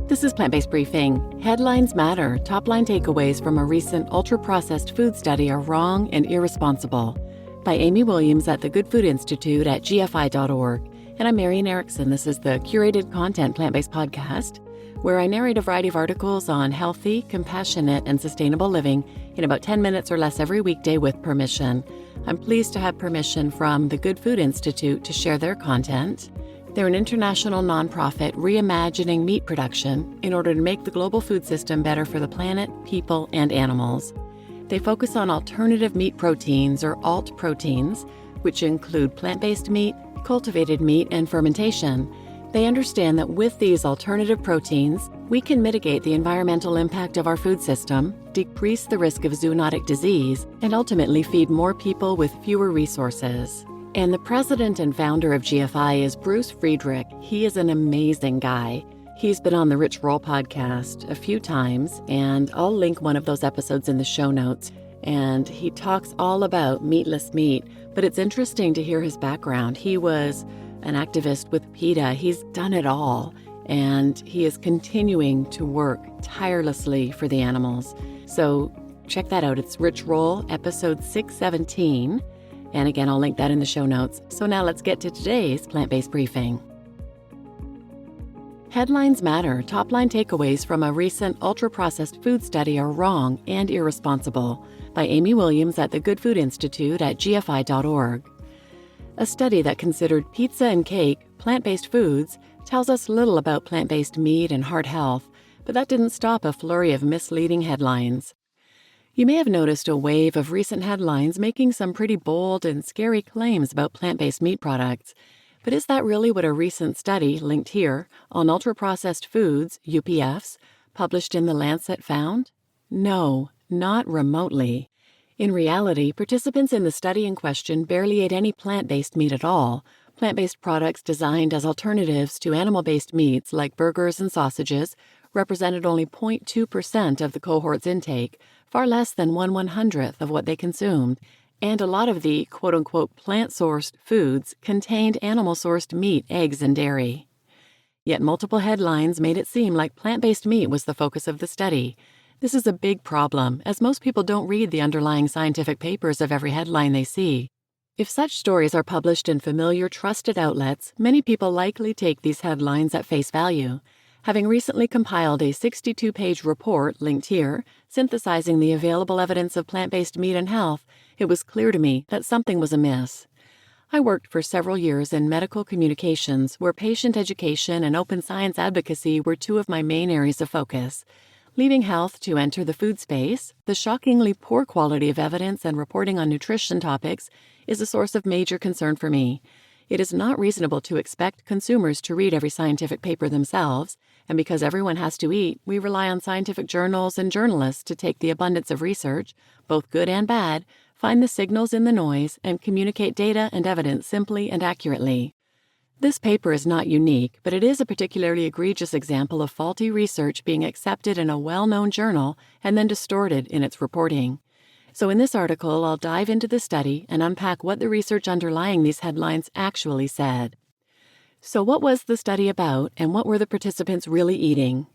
This is Plant-Based Briefing. Headlines matter. Top-line takeaways from a recent ultra-processed food study are wrong and irresponsible. By Amy Williams at the Good Food Institute at gfi.org. And I'm Marian Erickson. This is the Curated Content Plant-Based Podcast, where I narrate a variety of articles on healthy, compassionate, and sustainable living in about 10 minutes or less every weekday with permission. I'm pleased to have permission from the Good Food Institute to share their content. They're an international nonprofit reimagining meat production in order to make the global food system better for the planet, people, and animals. They focus on alternative meat proteins, or alt proteins, which include plant-based meat, cultivated meat, and fermentation. They understand that with these alternative proteins, we can mitigate the environmental impact of our food system, decrease the risk of zoonotic disease, and ultimately feed more people with fewer resources. And the president and founder of GFI is Bruce Friedrich. He is an amazing guy. He's been on the Rich Roll podcast a few times, and I'll link one of those episodes in the show notes. And he talks all about meatless meat, but it's interesting to hear his background. He was an activist with PETA. He's done it all, and he is continuing to work tirelessly for the animals. So check that out. It's Rich Roll, episode 617. And again, I'll link that in the show notes. So now let's get to today's plant-based briefing. Headlines matter. Top-line takeaways from a recent ultra-processed food study are wrong and irresponsible. By Amy Williams at the Good Food Institute at gfi.org. A study that considered pizza and cake, plant-based foods, tells us little about plant-based meat and heart health, but that didn't stop a flurry of misleading headlines. You may have noticed a wave of recent headlines making some pretty bold and scary claims about plant-based meat products. But is that really what a recent study, linked here, on ultra-processed foods, UPFs, published in The Lancet found? No, not remotely. In reality, participants in the study in question barely ate any plant-based meat at all. Plant-based products designed as alternatives to animal-based meats like burgers and sausages represented only 0.2% of the cohort's intake, far less than 1/100th of what they consumed, and a lot of the quote-unquote plant-sourced foods contained animal-sourced meat, eggs, and dairy. Yet multiple headlines made it seem like plant-based meat was the focus of the study. This is a big problem, as most people don't read the underlying scientific papers of every headline they see. If such stories are published in familiar, trusted outlets, many people likely take these headlines at face value. Having recently compiled a 62-page report, linked here, synthesizing the available evidence of plant-based meat and health, it was clear to me that something was amiss. I worked for several years in medical communications, where patient education and open science advocacy were two of my main areas of focus. Leaving health to enter the food space, the shockingly poor quality of evidence and reporting on nutrition topics is a source of major concern for me. It is not reasonable to expect consumers to read every scientific paper themselves, and because everyone has to eat, we rely on scientific journals and journalists to take the abundance of research, both good and bad, find the signals in the noise, and communicate data and evidence simply and accurately. This paper is not unique, but it is a particularly egregious example of faulty research being accepted in a well-known journal and then distorted in its reporting. So in this article, I'll dive into the study and unpack what the research underlying these headlines actually said. So what was the study about, and what were the participants really eating?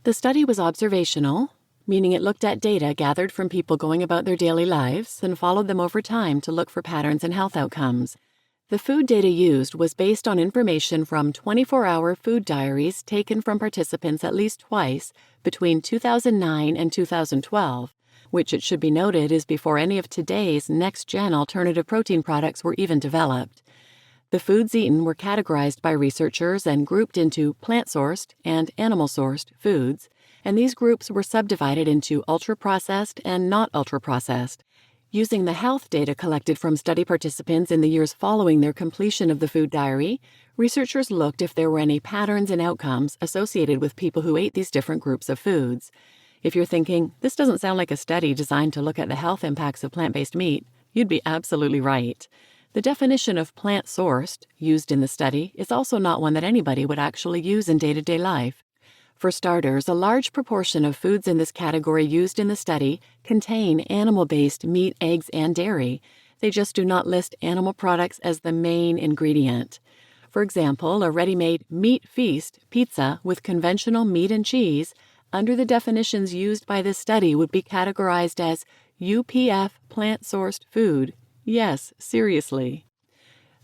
The study was observational, meaning it looked at data gathered from people going about their daily lives and followed them over time to look for patterns in health outcomes. The food data used was based on information from 24-hour food diaries taken from participants at least twice between 2009 and 2012, which it should be noted is before any of today's next-gen alternative protein products were even developed. The foods eaten were categorized by researchers and grouped into plant-sourced and animal-sourced foods, and these groups were subdivided into ultra-processed and not ultra-processed. Using the health data collected from study participants in the years following their completion of the food diary, researchers looked if there were any patterns and outcomes associated with people who ate these different groups of foods. If you're thinking, this doesn't sound like a study designed to look at the health impacts of plant-based meat, you'd be absolutely right. The definition of plant-sourced, used in the study, is also not one that anybody would actually use in day-to-day life. For starters, a large proportion of foods in this category used in the study contain animal-based meat, eggs, and dairy. They just do not list animal products as the main ingredient. For example, a ready-made meat feast pizza with conventional meat and cheese, under the definitions used by this study, would be categorized as UPF plant-sourced food. Yes, seriously.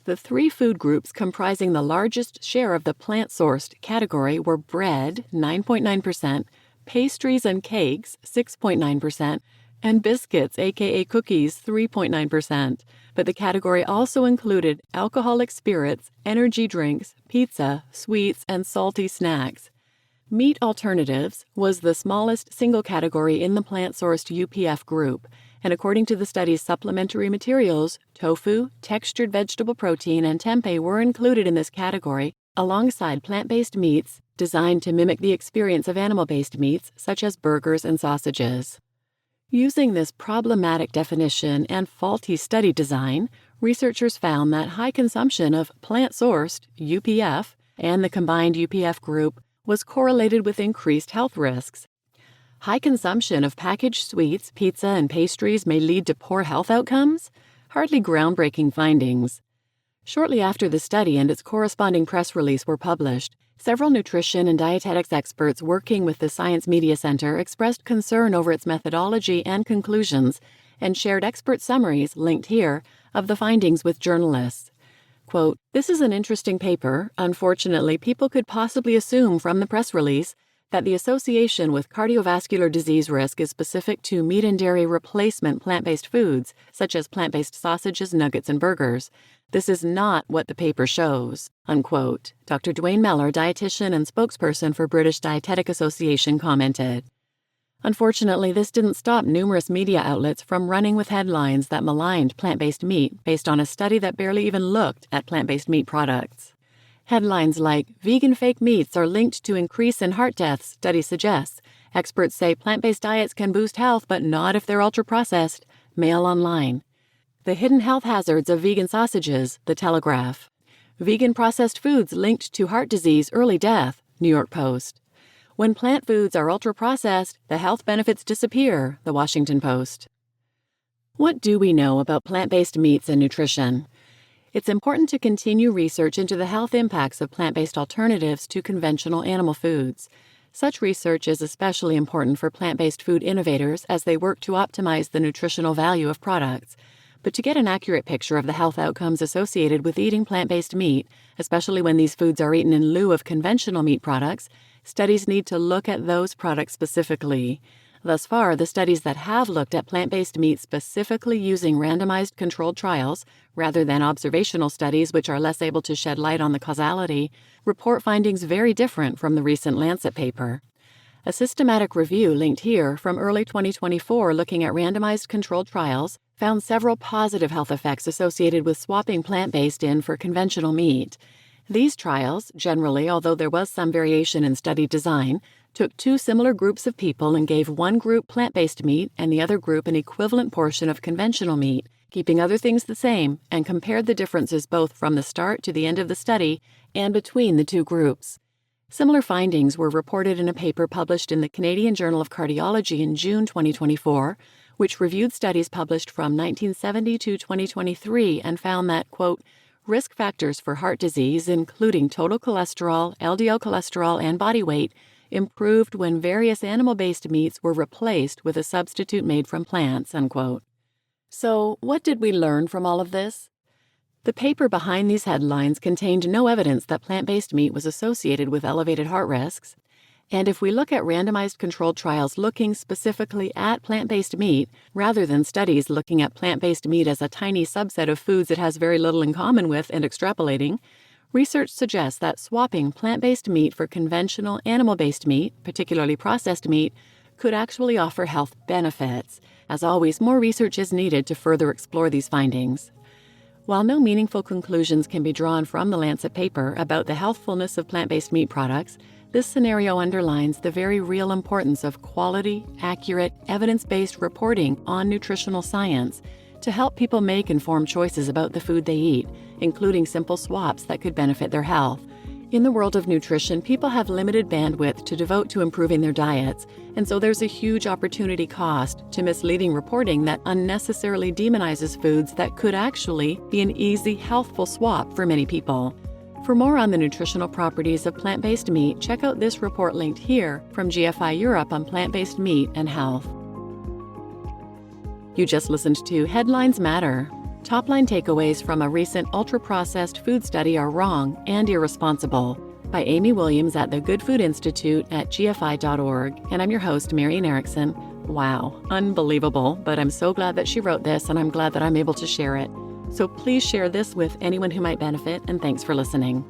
The three food groups comprising the largest share of the plant-sourced category were bread, 9.9%, pastries and cakes, 6.9%, and biscuits, aka cookies, 3.9%. But the category also included alcoholic spirits, energy drinks, pizza, sweets, and salty snacks. Meat alternatives was the smallest single category in the plant-sourced UPF group, and according to the study's supplementary materials, tofu, textured vegetable protein, and tempeh were included in this category alongside plant-based meats designed to mimic the experience of animal-based meats such as burgers and sausages. Using this problematic definition and faulty study design, researchers found that high consumption of plant-sourced UPF and the combined UPF group was correlated with increased health risks. High consumption of packaged sweets, pizza, and pastries may lead to poor health outcomes? Hardly groundbreaking findings. Shortly after the study and its corresponding press release were published, several nutrition and dietetics experts working with the Science Media Center expressed concern over its methodology and conclusions and shared expert summaries, linked here, of the findings with journalists. Quote, "This is an interesting paper. Unfortunately, people could possibly assume from the press release that the association with cardiovascular disease risk is specific to meat and dairy replacement plant-based foods, such as plant-based sausages, nuggets, and burgers. This is not what the paper shows," unquote. Dr. Duane Mellor, dietitian and spokesperson for British Dietetic Association, commented. Unfortunately, this didn't stop numerous media outlets from running with headlines that maligned plant-based meat based on a study that barely even looked at plant-based meat products. Headlines like, "Vegan fake meats are linked to increase in heart deaths, study suggests. Experts say plant-based diets can boost health, but not if they're ultra-processed." Mail Online. "The hidden health hazards of vegan sausages," The Telegraph. "Vegan processed foods linked to heart disease, early death," New York Post. "When plant foods are ultra-processed, the health benefits disappear," The Washington Post. What do we know about plant-based meats and nutrition? It's important to continue research into the health impacts of plant-based alternatives to conventional animal foods. Such research is especially important for plant-based food innovators as they work to optimize the nutritional value of products. But to get an accurate picture of the health outcomes associated with eating plant-based meat, especially when these foods are eaten in lieu of conventional meat products, studies need to look at those products specifically. Thus far, the studies that have looked at plant-based meat specifically using randomized controlled trials, rather than observational studies which are less able to shed light on the causality, report findings very different from the recent Lancet paper. A systematic review linked here from early 2024 looking at randomized controlled trials found several positive health effects associated with swapping plant-based in for conventional meat. These trials, generally, although there was some variation in study design, took two similar groups of people and gave one group plant-based meat and the other group an equivalent portion of conventional meat, keeping other things the same, and compared the differences both from the start to the end of the study and between the two groups. Similar findings were reported in a paper published in the Canadian Journal of Cardiology in June 2024, which reviewed studies published from 1970 to 2023 and found that, quote, "risk factors for heart disease, including total cholesterol, LDL cholesterol, and body weight, improved when various animal-based meats were replaced with a substitute made from plants," unquote. So, what did we learn from all of this? The paper behind these headlines contained no evidence that plant-based meat was associated with elevated heart risks. And if we look at randomized controlled trials looking specifically at plant-based meat, rather than studies looking at plant-based meat as a tiny subset of foods it has very little in common with and extrapolating, research suggests that swapping plant-based meat for conventional animal-based meat, particularly processed meat, could actually offer health benefits. As always, more research is needed to further explore these findings. While no meaningful conclusions can be drawn from the Lancet paper about the healthfulness of plant-based meat products, this scenario underlines the very real importance of quality, accurate, evidence-based reporting on nutritional science to help people make informed choices about the food they eat, including simple swaps that could benefit their health. In the world of nutrition, people have limited bandwidth to devote to improving their diets, and so there's a huge opportunity cost to misleading reporting that unnecessarily demonizes foods that could actually be an easy, healthful swap for many people. For more on the nutritional properties of plant-based meat, check out this report linked here from GFI Europe on plant-based meat and health. You just listened to Headlines Matter. Top-line takeaways from a recent ultra-processed food study are wrong and irresponsible, by Amy Williams at the Good Food Institute at gfi.org. And I'm your host, Marian Erickson. Wow, unbelievable, but I'm so glad that she wrote this, and I'm glad that I'm able to share it. So please share this with anyone who might benefit, and thanks for listening.